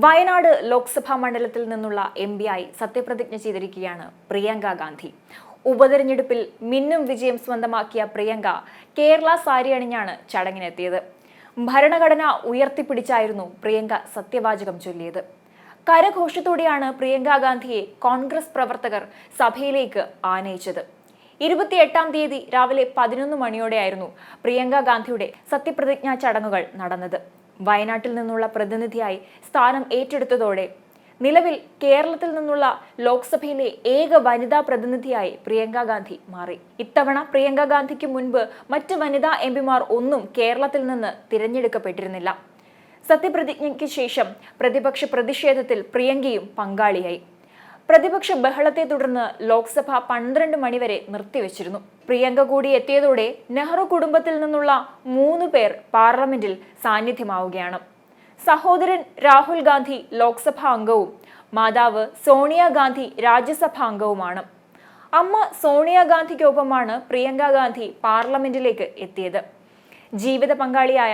വയനാട് ലോക്സഭാ മണ്ഡലത്തിൽ നിന്നുള്ള എംപിയായി സത്യപ്രതിജ്ഞ ചെയ്തിരിക്കുകയാണ് പ്രിയങ്ക ഗാന്ധി. ഉപതെരഞ്ഞെടുപ്പിൽ മിന്നും വിജയം സ്വന്തമാക്കിയ പ്രിയങ്ക കേരള സാരി അണിഞ്ഞാണ് ചടങ്ങിനെത്തിയത്. ഭരണഘടന ഉയർത്തിപ്പിടിച്ചായിരുന്നു പ്രിയങ്ക സത്യവാചകം ചൊല്ലിയത്. കരഘോഷത്തോടെയാണ് പ്രിയങ്ക ഗാന്ധിയെ കോൺഗ്രസ് പ്രവർത്തകർ സഭയിലേക്ക് ആനയിച്ചത്. 28-ാം തീയതി രാവിലെ 11 മണിയോടെയായിരുന്നു പ്രിയങ്ക ഗാന്ധിയുടെ സത്യപ്രതിജ്ഞാ ചടങ്ങുകൾ നടന്നത്. വയനാട്ടിൽ നിന്നുള്ള പ്രതിനിധിയായി സ്ഥാനം ഏറ്റെടുത്തതോടെ നിലവിൽ കേരളത്തിൽ നിന്നുള്ള ലോക്സഭയിലെ ഏക വനിതാ പ്രതിനിധിയായി പ്രിയങ്ക ഗാന്ധി മാറി. ഇത്തവണ പ്രിയങ്ക ഗാന്ധിക്ക് മുൻപ് മറ്റ് വനിതാ എംപിമാർ ഒന്നും കേരളത്തിൽ നിന്ന് തിരഞ്ഞെടുക്കപ്പെട്ടിരുന്നില്ല. സത്യപ്രതിജ്ഞയ്ക്ക് ശേഷം പ്രതിപക്ഷ പ്രതിഷേധത്തിൽ പ്രിയങ്കയും പങ്കാളിയായി. പ്രതിപക്ഷ ബഹളത്തെ തുടർന്ന് ലോക്സഭ 12 മണിവരെ നിർത്തിവെച്ചിരുന്നു. പ്രിയങ്ക കൂടി എത്തിയതോടെ നെഹ്റു കുടുംബത്തിൽ നിന്നുള്ള 3 പേർ പാർലമെന്റിൽ സാന്നിധ്യമാവുകയാണ്. സഹോദരൻ രാഹുൽ ഗാന്ധി ലോക്സഭാ അംഗവും മാതാവ് സോണിയാഗാന്ധി രാജ്യസഭാ അംഗവുമാണ്. അമ്മ സോണിയാഗാന്ധിക്കൊപ്പമാണ് പ്രിയങ്ക ഗാന്ധി പാർലമെന്റിലേക്ക് എത്തിയത്. ജീവിത പങ്കാളിയായ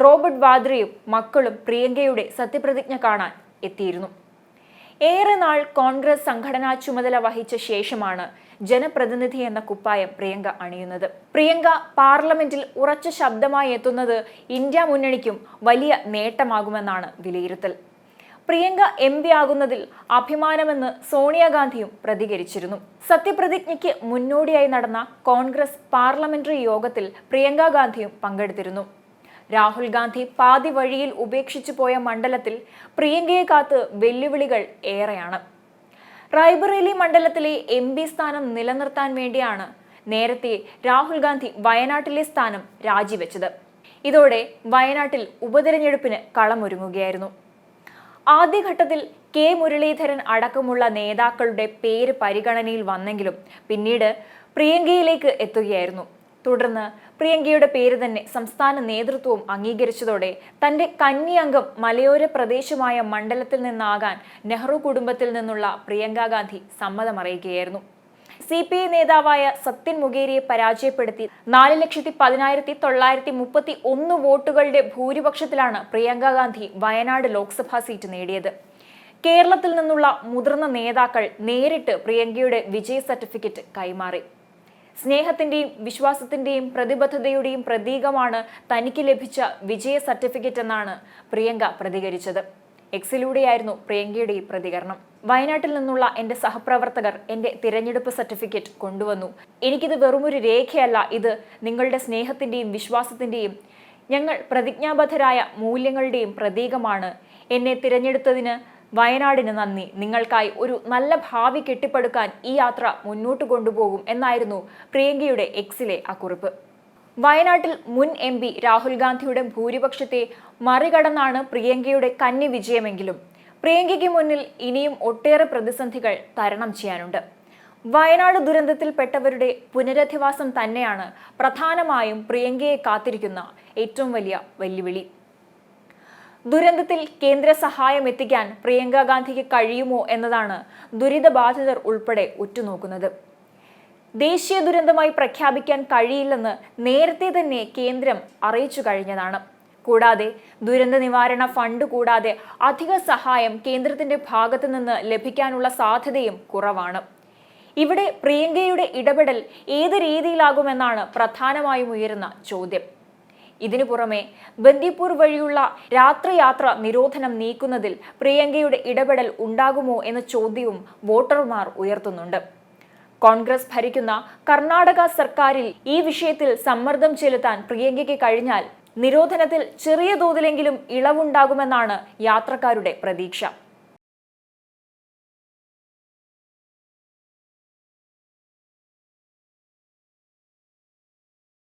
റോബർട്ട് വാദ്രയും മക്കളും പ്രിയങ്കയുടെ സത്യപ്രതിജ്ഞ കാണാൻ എത്തിയിരുന്നു. ഏറെ നാൾ കോൺഗ്രസ് സംഘടനാ ചുമതല വഹിച്ച ശേഷമാണ് ജനപ്രതിനിധി എന്ന കുപ്പായം പ്രിയങ്ക അണിയുന്നത്. പ്രിയങ്ക പാർലമെന്റിൽ ഉറച്ച ശബ്ദമായി എത്തുന്നത് ഇന്ത്യ മുന്നണിക്കും വലിയ നേട്ടമാകുമെന്നാണ് വിലയിരുത്തൽ. പ്രിയങ്ക എംപി ആകുന്നതിൽ അഭിമാനമെന്ന് സോണിയാഗാന്ധിയും പ്രതികരിച്ചിരുന്നു. സത്യപ്രതിജ്ഞയ്ക്ക് മുന്നോടിയായി നടന്ന കോൺഗ്രസ് പാർലമെന്ററി യോഗത്തിൽ പ്രിയങ്ക ഗാന്ധിയും പങ്കെടുത്തിരുന്നു. രാഹുൽ ഗാന്ധി പാതി വഴിയിൽ ഉപേക്ഷിച്ചു പോയ മണ്ഡലത്തിൽ പ്രിയങ്കയെ കാത്ത് വെല്ലുവിളികൾ ഏറെയാണ്. റായ്ബറേലി മണ്ഡലത്തിലെ എംപി സ്ഥാനം നിലനിർത്താൻ വേണ്ടിയാണ് നേരത്തെ രാഹുൽ ഗാന്ധി വയനാട്ടിലെ സ്ഥാനം രാജിവെച്ചത്. ഇതോടെ വയനാട്ടിൽ ഉപതെരഞ്ഞെടുപ്പിന് കളമൊരുങ്ങുകയായിരുന്നു. ആദ്യഘട്ടത്തിൽ കെ മുരളീധരൻ അടക്കമുള്ള നേതാക്കളുടെ പേര് പരിഗണനയിൽ വന്നെങ്കിലും പിന്നീട് പ്രിയങ്കയിലേക്ക് എത്തുകയായിരുന്നു. തുടർന്ന് പ്രിയങ്കയുടെ പേര് തന്നെ സംസ്ഥാന നേതൃത്വവും അംഗീകരിച്ചതോടെ തന്റെ കന്നി അംഗം മലയോര പ്രദേശമായ മണ്ഡലത്തിൽ നിന്നാകാൻ നെഹ്റു കുടുംബത്തിൽ നിന്നുള്ള പ്രിയങ്ക ഗാന്ധി സമ്മതമറിയിക്കുകയായിരുന്നു. CPI നേതാവായ സത്യൻ മുഖേരിയെ പരാജയപ്പെടുത്തി 4,10,931 വോട്ടുകളുടെ ഭൂരിപക്ഷത്തിലാണ് പ്രിയങ്ക ഗാന്ധി വയനാട് ലോക്സഭാ സീറ്റ് നേടിയത്. കേരളത്തിൽ നിന്നുള്ള മുതിർന്ന നേതാക്കൾ നേരിട്ട് പ്രിയങ്കയുടെ വിജയ സർട്ടിഫിക്കറ്റ് കൈമാറി. സ്നേഹത്തിന്റെയും വിശ്വാസത്തിന്റെയും പ്രതിബദ്ധതയുടെയും പ്രതീകമാണ് തനിക്ക് ലഭിച്ച വിജയ സർട്ടിഫിക്കറ്റ് എന്നാണ് പ്രിയങ്ക പ്രതികരിച്ചത്. എക്സിലൂടെയായിരുന്നു പ്രിയങ്കയുടെ ഈ പ്രതികരണം. വയനാട്ടിൽ നിന്നുള്ള എന്റെ സഹപ്രവർത്തകർ എന്റെ തിരഞ്ഞെടുപ്പ് സർട്ടിഫിക്കറ്റ് കൊണ്ടുവന്നു. എനിക്കിത് വെറുമൊരു രേഖയല്ല, ഇത് നിങ്ങളുടെ സ്നേഹത്തിന്റെയും വിശ്വാസത്തിന്റെയും ഞങ്ങൾ പ്രതിജ്ഞാബദ്ധരായ മൂല്യങ്ങളുടെയും പ്രതീകമാണ്. എന്നെ തിരഞ്ഞെടുത്തതിന് വയനാടിന് നന്ദി. നിങ്ങൾക്കായി ഒരു നല്ല ഭാവി കെട്ടിപ്പടുക്കാൻ ഈ യാത്ര മുന്നോട്ട് കൊണ്ടുപോകും എന്നായിരുന്നു പ്രിയങ്കയുടെ എക്സിലെ ആ കുറിപ്പ്. വയനാട്ടിൽ മുൻ MP രാഹുൽ ഗാന്ധിയുടെ ഭൂരിപക്ഷത്തെ മറികടന്നാണ് പ്രിയങ്കയുടെ കന്നി വിജയമെങ്കിലും പ്രിയങ്കയ്ക്ക് മുന്നിൽ ഇനിയും ഒട്ടേറെ പ്രതിസന്ധികൾ തരണം ചെയ്യാനുണ്ട്. വയനാട് ദുരന്തത്തിൽപ്പെട്ടവരുടെ പുനരധിവാസം തന്നെയാണ് പ്രധാനമായും പ്രിയങ്കയെ കാത്തിരിക്കുന്ന ഏറ്റവും വലിയ വെല്ലുവിളി. ദുരന്തത്തിൽ കേന്ദ്ര സഹായം എത്തിക്കാൻ പ്രിയങ്ക ഗാന്ധിക്ക് കഴിയുമോ എന്നതാണ് ദുരിതബാധിതർ ഉൾപ്പെടെ ഉറ്റുനോക്കുന്നത്. ദേശീയ ദുരന്തമായി പ്രഖ്യാപിക്കാൻ കഴിയില്ലെന്ന് നേരത്തെ തന്നെ കേന്ദ്രം അറിയിച്ചു കഴിഞ്ഞതാണ്. കൂടാതെ ദുരന്ത നിവാരണ ഫണ്ട് കൂടാതെ അധിക സഹായം കേന്ദ്രത്തിന്റെ ഭാഗത്തു നിന്ന് ലഭിക്കാനുള്ള സാധ്യതയും കുറവാണ്. ഇവിടെ പ്രിയങ്കയുടെ ഇടപെടൽ ഏത് രീതിയിലാകുമെന്നാണ് പ്രധാനമായും ഉയരുന്ന ചോദ്യം. ഇതിനു പുറമെ ബന്ദിപ്പൂർ വഴിയുള്ള രാത്രിയാത്ര നിരോധനം നീക്കുന്നതിൽ പ്രിയങ്കയുടെ ഇടപെടൽ ഉണ്ടാകുമോ എന്ന ചോദ്യവും വോട്ടർമാർ ഉയർത്തുന്നുണ്ട്. കോൺഗ്രസ് ഭരിക്കുന്ന കർണാടക സർക്കാരിൽ ഈ വിഷയത്തിൽ സമ്മർദ്ദം ചെലുത്താൻ പ്രിയങ്കയ്ക്ക് കഴിഞ്ഞാൽ നിരോധനത്തിൽ ചെറിയ തോതിലെങ്കിലും ഇളവുണ്ടാകുമെന്നാണ് യാത്രക്കാരുടെ പ്രതീക്ഷ.